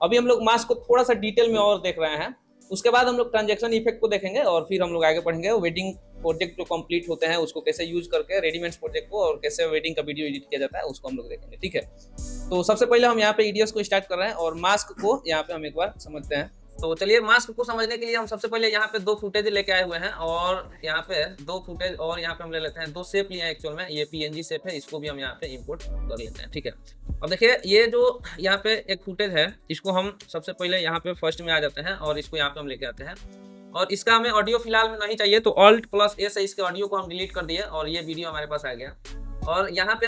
अभी हम लोग मास्क को थोड़ा सा डिटेल में और देख रहे हैं, उसके बाद हम लोग ट्रांजैक्शन इफेक्ट को देखेंगे और फिर हम लोग आगे बढ़ेंगे। वेडिंग प्रोजेक्ट जो कंप्लीट होते हैं उसको कैसे यूज करके रेडीमेड प्रोजेक्ट को, और कैसे वेडिंग का वीडियो एडिट किया जाता है उसको हम लोग देखेंगे, ठीक है। तो सबसे पहले हम यहाँ पे ईडीएस को स्टार्ट कर रहे हैं और मास्क को यहाँ पे हम एक बार समझते हैं। तो चलिए, मास्क को समझने के लिए हम सबसे पहले यहाँ पे 2 फुटेज लेके आए हुए हैं, और यहाँ पे 2 फुटेज और यहाँ पे हम ले लेते हैं 2 शेप लिए हैं एक्चुअल में। ये पीएनजी शेप है, इसको भी हम यहाँ पे इंपोर्ट कर लेते हैं, ठीक है। अब देखिए, ये जो यहाँ पे एक फुटेज है, इसको हम सबसे पहले यहाँ पे फर्स्ट में आ जाते हैं और इसको यहाँ पे हम लेके आते हैं। और इसका हमें ऑडियो फिलहाल में नहीं चाहिए, तो Alt+A से इसके ऑडियो को हम डिलीट कर दिए और ये वीडियो हमारे पास आ गया। और यहाँ पे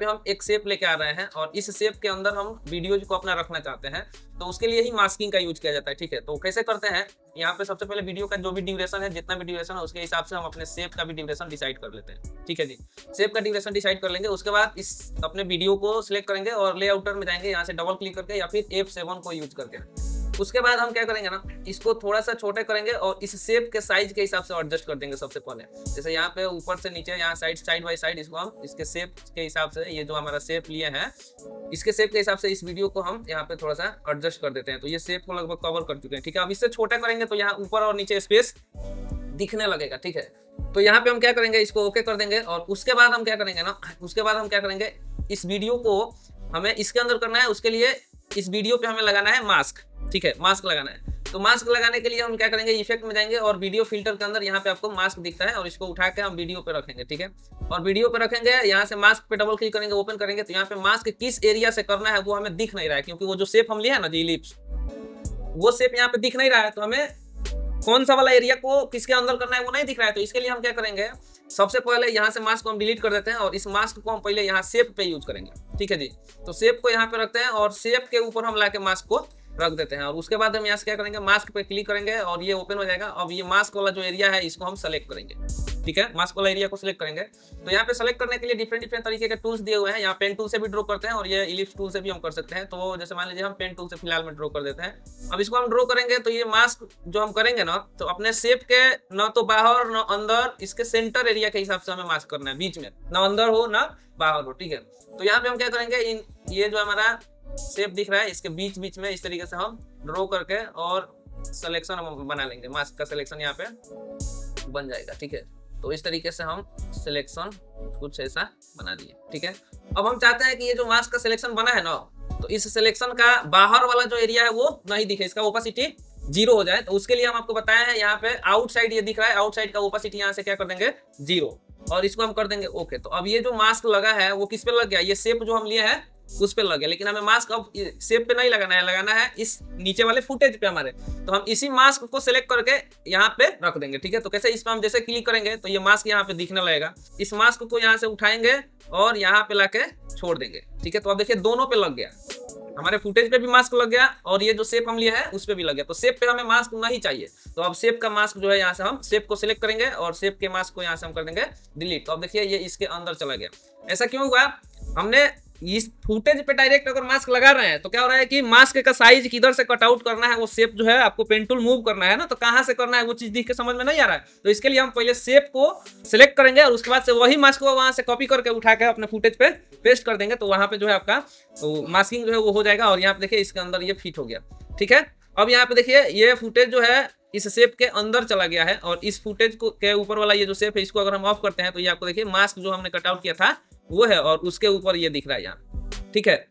हम एक शेप लेके आ रहे हैं और इस शेप के अंदर हम वीडियो को अपना रखना चाहते हैं, तो उसके लिए ही मास्किंग का यूज किया जाता है, ठीक है। तो कैसे करते हैं, यहाँ पे सबसे पहले वीडियो का जो भी ड्यूरेशन है, जितना भी ड्यूरेशन है उसके हिसाब से हम अपने शेप का भी ड्यूरेशन डिसाइड कर लेते हैं, ठीक है जी। शेप का ड्यूरेशन डिसाइड कर लेंगे, उसके बाद इस अपने वीडियो को सिलेक्ट करेंगे और लेआउटर में जाएंगे, यहाँ से डबल क्लिक करके या फिर F7 को यूज करके। उसके बाद हम क्या करेंगे ना, इसको थोड़ा सा छोटे करेंगे और इस शेप के साइज के हिसाब से एडजस्ट कर देंगे सबसे पहले। जैसे यहाँ पे ऊपर से नीचे, यहाँ साइड बाय साइड, इसको हम इसके शेप के हिसाब से, ये जो हमारा शेप लिए हैं इसके शेप के हिसाब से इस वीडियो को हम यहाँ पे थोड़ा सा एडजस्ट कर देते हैं। तो ये शेप को लगभग कवर कर चुके हैं, ठीक है। अब इससे छोटा करेंगे तो यहाँ ऊपर और नीचे स्पेस दिखने लगेगा, ठीक है। तो यहाँ पे हम क्या करेंगे, इसको ओके कर देंगे और उसके बाद हम क्या करेंगे ना, इस वीडियो को हमें इसके अंदर करना है। उसके लिए इस वीडियो पे हमें लगाना है मास्क, ठीक है, मास्क लगाना है। तो मास्क लगाने के लिए हम क्या करेंगे, इफेक्ट में जाएंगे और वीडियो फिल्टर के अंदर यहाँ पे आपको मास्क दिखता है और इसको उठा के हम वीडियो पे रखेंगे, ठीक है। और वीडियो पे रखेंगे, यहाँ से मास्क पे डबल क्लिक करेंगे, ओपन करेंगे, तो यहाँ पे मास्क किस एरिया से करना है वो हमें दिख नहीं रहा है, क्योंकि वो जो शेप हम लिए है ना जी, इलिप्स, वो शेप यहाँ पे दिख नहीं रहा है। तो हमें कौन सा वाला एरिया को किसके अंदर करना है वो नहीं दिख रहा है। तो इसके लिए हम क्या करेंगे, सबसे पहले यहाँ से मास्क को हम डिलीट कर देते हैं और इस मास्क को हम पहले यहाँ शेप पे यूज करेंगे, ठीक है जी। तो शेप को यहाँ पे रखते हैं और शेप के ऊपर हम लाके मास्क को रख देते हैं और उसके बाद हम यहाँ से क्या करेंगे, मास्क पे क्लिक करेंगे और ये ओपन हो जाएगा। अब ये मास्क वाला जो एरिया है इसको हम सेलेक्ट करेंगे, ठीक है, मास्क वाला एरिया को सिलेक्ट करेंगे। तो यहाँ पे सेलेक्ट करने के लिए डिफरेंट तरीके के टूल्स दिए हुए हैं। यहाँ पेन टूल से भी ड्रॉ करते हैं और ये इलिप्स टूल से भी हम कर सकते हैं। तो जैसे मान लीजिए हम पेन टूल से फिलहाल में ड्रॉ कर देते हैं। अब इसको हम ड्रॉ करेंगे तो ये मास्क जो हम करेंगे ना, तो अपने शेप के न तो बाहर न अंदर, इसके सेंटर एरिया के हिसाब से हमें मास्क करना है, बीच में ना अंदर हो ना बाहर हो, ठीक है। तो यहाँ पे हम क्या करेंगे, ये जो हमारा शेप दिख रहा है इसके बीच में इस तरीके से हम ड्रॉ करके और सिलेक्शन हम बना लेंगे। मास्क का सिलेक्शन यहाँ पे बन जाएगा, ठीक है। तो इस तरीके से हम सिलेक्शन कुछ ऐसा बना दिए, ठीक है। अब हम चाहते हैं कि ये जो मास्क का सिलेक्शन बना है ना, तो इस सिलेक्शन का बाहर वाला जो एरिया है वो नहीं दिखे, इसका ओपेसिटी 0 हो जाए। तो उसके लिए हम आपको बताया है, यहाँ पे आउटसाइड ये दिख रहा है, आउटसाइड का ओपेसिटी यहाँ से क्या कर देंगे 0 और इसको हम कर देंगे ओके। तो अब ये जो मास्क लगा है वो किस पे लग गया, ये शेप जो हम लिए हैं उस पे लग गया, लेकिन हमें मास्क अब शेप पे नहीं लगाना है इस नीचे वाले फुटेज पे हमारे। तो हम इसी मास्क को सिलेक्ट करके यहाँ पे रख देंगे, ठीक है। तो कैसे, इस पे हम जैसे क्लिक करेंगे तो ये मास्क यहाँ पे दिखने लगेगा। इस मास्क को यहाँ से उठाएंगे और यहाँ पे लाके छोड़ देंगे, ठीक है। तो अब देखिए दोनों पे लग गया, हमारे फुटेज पे भी मास्क लग गया और ये जो शेप हम लिए है उस पे भी लग गया। तो शेप पे हमें मास्क नहीं चाहिए, तो अब शेप का मास्क जो है यहाँ से हम शेप को सिलेक्ट करेंगे और शेप के मास्क को यहाँ से हम कर देंगे डिलीट। तो अब देखिए ये इसके अंदर चला गया। ऐसा क्यों हुआ, हमने इस फुटेज पे डायरेक्ट अगर मास्क लगा रहे हैं तो क्या हो रहा है कि मास्क का साइज किधर से कट आउट करना है, वो शेप जो है आपको पेन टूल मूव करना है ना, तो कहां से करना है वो चीज देख के समझ में नहीं आ रहा है। तो इसके लिए हम पहले शेप को सिलेक्ट करेंगे और उसके बाद से वही मास्क को वहां से कॉपी करके उठा के अपने फुटेज पे पेस्ट कर देंगे। तो वहां पे जो है आपका मास्किंग जो है वो हो जाएगा और यहाँ पे देखिए इसके अंदर ये फिट हो गया, ठीक है। अब यहाँ पे देखिए ये फुटेज जो है इस शेप के अंदर चला गया है और इस फुटेज को के ऊपर वाला ये जो शेप है इसको अगर हम ऑफ करते हैं तो ये आपको देखिए मास्क जो हमने कटआउट किया था वो है और उसके ऊपर ये दिख रहा है यहाँ, ठीक है।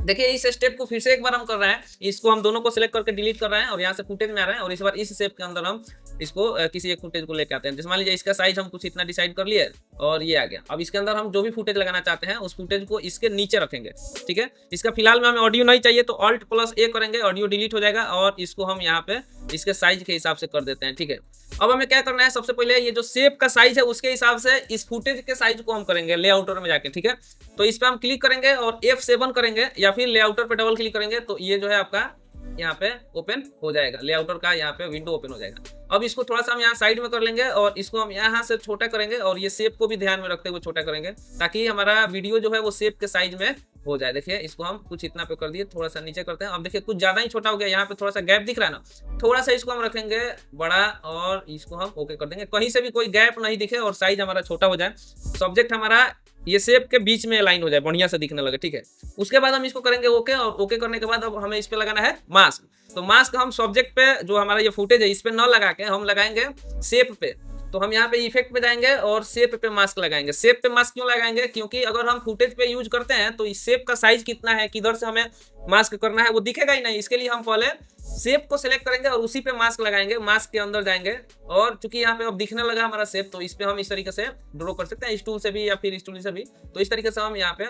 देखिए इस स्टेप को फिर से एक बार हम कर रहे हैं, इसको हम दोनों को सिलेक्ट करके डिलीट कर रहे हैं और यहाँ से फुटेज में आ रहे हैं और इस बार इस शेप के अंदर हम इसको किसी एक फुटेज को लेके आते हैं। जैसे मान लीजिए इसका साइज हम कुछ इतना डिसाइड कर लिए और ये आ गया। अब इसके अंदर हम जो भी फुटेज लगाना चाहते हैं उस फुटेज को इसके नीचे रखेंगे, ठीक है। इसका फिलहाल में हमें ऑडियो नहीं चाहिए तो Alt+A करेंगे, ऑडियो डिलीट हो जाएगा और इसको हम यहाँ पे इसके साइज के हिसाब से कर देते हैं, ठीक है। अब हमें क्या करना है, सबसे पहले ये जो शेप का साइज है उसके हिसाब से इस फुटेज के साइज को हम करेंगे लेआउटर में जाके, ठीक है। तो इस पे हम क्लिक करेंगे और F7 करेंगे या फिर लेआउटर पे डबल क्लिक करेंगे तो ये जो है आपका यहाँ पे ओपन हो जाएगा, लेआउटर का यहाँ पे विंडो ओपन हो जाएगा। अब इसको थोड़ा सा हम यहाँ साइड में कर लेंगे और इसको हम यहाँ से छोटा करेंगे और ये शेप को भी ध्यान में रखते हुए छोटा करेंगे ताकि हमारा वीडियो जो है वो शेप के साइज में हो जाए। देखिए इसको हम कुछ इतना पे कर दिए, थोड़ा सा नीचे करते हैं। अब देखिए कुछ ज्यादा ही छोटा हो गया, यहाँ पे थोड़ा सा गैप दिख रहा है ना, थोड़ा सा इसको हम रखेंगे बड़ा और इसको हम ओके कर देंगे, कहीं से भी कोई गैप नहीं दिखे और साइज हमारा छोटा हो जाए, सब्जेक्ट हमारा ये शेप के बीच में लाइन हो जाए, बढ़िया से दिखने लगे। ठीक है, उसके बाद हम इसको करेंगे ओके, और ओके करने के बाद अब हमें इस पे लगाना है मास्क। तो मास्क हम सब्जेक्ट पे जो हमारा ये फुटेज है इस पे न लगा के हम लगाएंगे शेप पे। तो हम यहाँ पे इफेक्ट पे जाएंगे और शेप पे मास्क लगाएंगे। शेप पे मास्क क्यों लगाएंगे, क्योंकि अगर हम फुटेज पे यूज करते हैं तो इस शेप का साइज कितना है, किधर से हमें मास्क करना है वो दिखेगा ही नहीं। इसके लिए हम पहले शेप को सिलेक्ट करेंगे और उसी पे मास्क लगाएंगे, मास्क के अंदर जाएंगे और चूंकि यहाँ पे अब दिखने लगा हमारा शेप, तो इस पे हम इस तरीके से ड्रॉ कर सकते हैं, इस टूल से भी या फिर इस टूल से भी। तो इस तरीके से हम यहाँ पे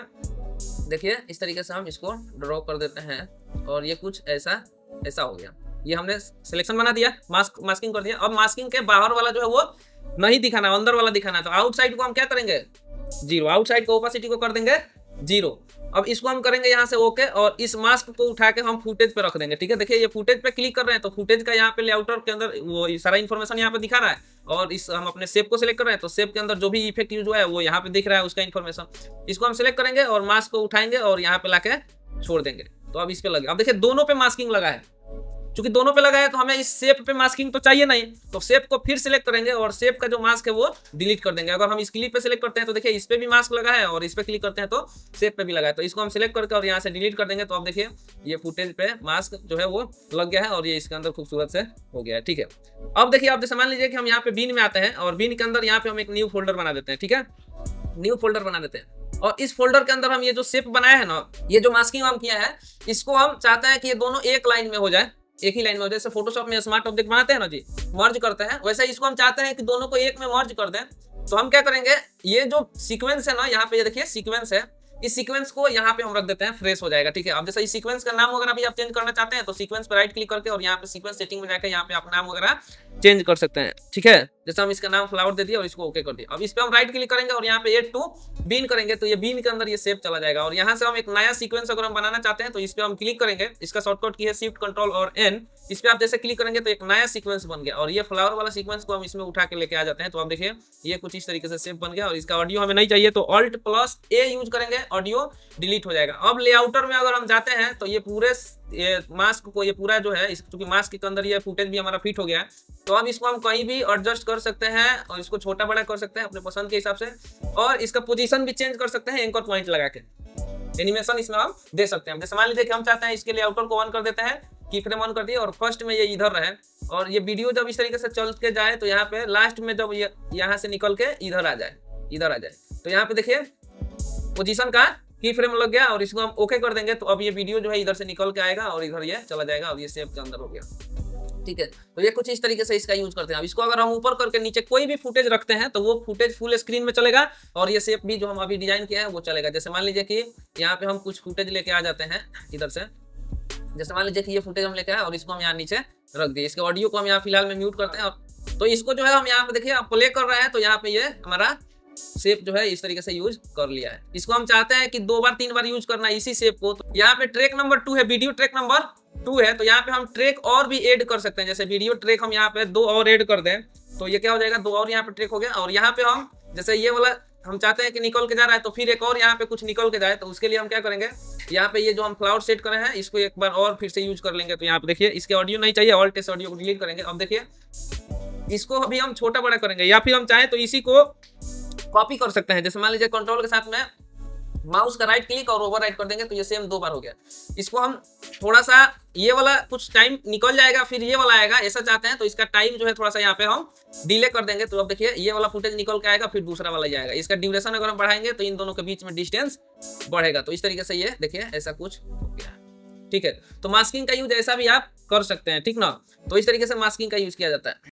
देखिए इस तरीके से हम इसको ड्रॉ कर देते हैं और ये कुछ ऐसा ऐसा हो गया। ये हमने सिलेक्शन बना दिया, मास्किंग कर दिया। अब मास्किंग के बाहर वाला जो है वो नहीं दिखाना, अंदर वाला दिखाना है। तो आउटसाइड को हम क्या करेंगे 0, आउटसाइड को ओपेसिटी को कर देंगे 0। अब इसको हम करेंगे यहाँ से ओके और इस मास्क को उठा के हम फुटेज पे रख देंगे। ठीक है, देखिए ये फुटेज पे क्लिक कर रहे हैं तो फुटेज का यहाँ पे लेआउटर के अंदर वो सारा इन्फॉर्मेशन यहाँ पे दिखा रहा है और इस हम अपने शेप को सिलेक्ट कर रहे हैं तो शेप के अंदर जो भी इफेक्ट यूज हुआ है वो यहाँ पे दिख रहा है, उसका इन्फॉर्मेशन। इसको हम सिलेक्ट करेंगे और मास्क को उठाएंगे और यहाँ पे लाके छोड़ देंगे। तो अब इस पे लगे, अब देखिए दोनों पे मास्किंग लगा है, चूंकि दोनों पे लगा है तो हमें इस शेप पे मास्किंग तो चाहिए नहीं, तो शेप को फिर सिलेक्ट करेंगे और शेप का जो मास्क है वो डिलीट कर देंगे। अगर हम इस क्लिप पे सिलेक्ट करते हैं तो देखिए इस पे भी मास्क लगा है और इस पे क्लिक करते हैं तो शेप पे भी लगा है। तो इसको हम सिलेक्ट करके और यहाँ से डिलीट कर देंगे। तो अब देखिए ये फुटेज पे मास्क जो है वो लग गया है और ये इसके अंदर खूबसूरत से हो गया है। ठीक है, अब देखिए आप जैसे मान लीजिए कि हम यहाँ पे बीन में आते हैं और बीन के अंदर यहाँ पे हम एक न्यू फोल्डर बना देते हैं। ठीक है, न्यू फोल्डर बना देते हैं और इस फोल्डर के अंदर हम ये जो शेप बनाया है ना, ये जो मास्किंग हम किया है, इसको हम चाहते हैं कि ये दोनों एक लाइन में हो जाए, एक ही लाइन में हो। जैसे फोटोशॉप में स्मार्ट ऑब्जेक्ट बनाते हैं ना जी, मर्ज करते हैं, वैसे इसको हम चाहते हैं कि दोनों को एक में मर्ज कर दें। तो हम क्या करेंगे, ये जो सीक्वेंस है ना यहाँ पे, ये देखिए सीक्वेंस है, इस सीक्वेंस को यहाँ पे हम रख देते हैं, फ्रेश हो जाएगा। ठीक है, अब जैसे इस सीक्वेंस का नाम वगैरह भी आप चेंज करना चाहते हैं तो सीक्वेंस पर राइट क्लिक करके और यहाँ पे सीक्वेंस सेटिंग में जाकर यहाँ पे आप नाम वगैरह चेंज कर सकते हैं। ठीक है, जैसे हम इसका नाम फ्लावर दे दिया और इसको ओके कर दिया। अब इस पे हम राइट क्लिक करेंगे और यहाँ पे एड टू बीन करेंगे तो ये बीन के अंदर ये शेप चला जाएगा। और यहाँ से हम एक नया सीक्वेंस अगर हम बनाना चाहते हैं तो इस पे हम क्लिक करेंगे, इसका शॉर्टकट की है शिफ्ट कंट्रोल और एन। इस पे आप जैसे क्लिक करेंगे तो एक नया सीक्वेंस बन गया और ये फ्लावर वाला सीक्वेंस को हम इसमें उठा के लेके आ जाते हैं। तो आप देखिए ये कुछ इस तरीके से शेप बन गया और इसका ऑडियो हमें नहीं चाहिए तो ऑल्ट प्लस ए यूज करेंगे, ऑडियो डिलीट हो जाएगा। अब लेआउटर में अगर हम जाते हैं तो ये पूरे ये मास्क को, ये पूरा जो है, क्योंकि मास्क के अंदर ये फुटेज भी हमारा फिट हो गया है तो अब इसको हम कहीं भी एडजस्ट कर सकते हैं और इसको छोटा बड़ा कर सकते हैं अपने पसंद के हिसाब से और इसका पोजीशन भी चेंज कर सकते हैं एंकर पॉइंट लगा के। एनिमेशन इसमें हम दे सकते हैं। जैसे मान लीजिए कि हम चाहते हैं इसके लिए आउटर को ऑन कर देते हैं, की फ्रेम ऑन कर दिए और फर्स्ट में ये इधर रहे और ये वीडियो जब इस तरीके से चल के जाए तो यहाँ पे लास्ट में जब ये यहाँ से निकल के इधर आ जाए, इधर आ जाए तो यहाँ पे देखिए पोजीशन का की फ्रेम लग गया और इसको हम ओके कर देंगे तो अब ये वीडियो जो है इधर से निकल के आएगा और इधर ये चला जाएगा और ये शेप के अंदर हो गया। ठीक है, तो ये कुछ इस तरीके से इसका यूज करते हैं। अब इसको अगर हम ऊपर करके नीचे कोई भी फुटेज रखते हैं तो वो फुटेज फुल स्क्रीन में चलेगा और ये शेप भी जो हम अभी डिजाइन किया है वो चलेगा। जैसे मान लीजिए कि यहाँ पे हम कुछ फुटेज लेके आ जाते हैं इधर से, जैसे मान लीजिए कि ये फुटेज हम लेके आए और इसको हम यहाँ नीचे रख दिए, इसके ऑडियो को हम यहाँ फिलहाल में म्यूट करते हैं। तो इसको जो है हम यहाँ पे देखिए आप प्ले कर रहे हैं तो यहाँ पे ये हमारा शेप जो है इस तरीके से यूज कर लिया है। इसको हम चाहते हैं कि 2 बार 3 बार यूज करना इसी शेप को, तो यहाँ पे ट्रैक नंबर 2 है, वीडियो ट्रैक नंबर 2 है तो यहाँ पे हम ट्रैक और भी ऐड कर सकते हैं। जैसे वीडियो ट्रैक हम यहाँ पे 2 और ऐड कर दें तो ये क्या हो जाएगा, 2 और यहाँ पे ट्रैक हो गया। और यहाँ पे हम जैसे ये वाला हम चाहते हैं कि निकल के जा रहा है तो फिर एक और यहाँ पे कुछ निकल के जाए तो उसके लिए हम क्या करेंगे, यहाँ पे ये जो हम फ्लावर सेट करे हैं इसको एक बार और फिर से यूज कर लेंगे। तो यहाँ पे देखिए इसके ऑडियो नहीं चाहिए, ऑल्ट से ऑडियो को डिलीट करेंगे। अब देखिए इसको अभी हम छोटा बड़ा करेंगे या फिर हम चाहें तो इसी को कॉपी कर सकते हैं। जैसे मान लीजिए कंट्रोल के साथ में माउस का राइट क्लिक और ओवर राइट कर देंगे तो ये सेम 2 बार हो गया। इसको हम थोड़ा सा ये वाला कुछ टाइम निकल जाएगा फिर ये वाला आएगा, ऐसा चाहते हैं तो इसका टाइम जो है थोड़ा सा यहाँ पे हम डिले कर देंगे। तो अब देखिए ये वाला फुटेज निकल के आएगा फिर दूसरा वाला जाएगा। इसका ड्यूरेशन अगर हम बढ़ाएंगे तो इन दोनों के बीच में डिस्टेंस बढ़ेगा। तो इस तरीके से ये देखिए ऐसा कुछ हो गया। ठीक है, तो मास्किंग का यूज ऐसा भी आप कर सकते हैं। ठीक ना, तो इस तरीके से मास्किंग का यूज किया जाता है।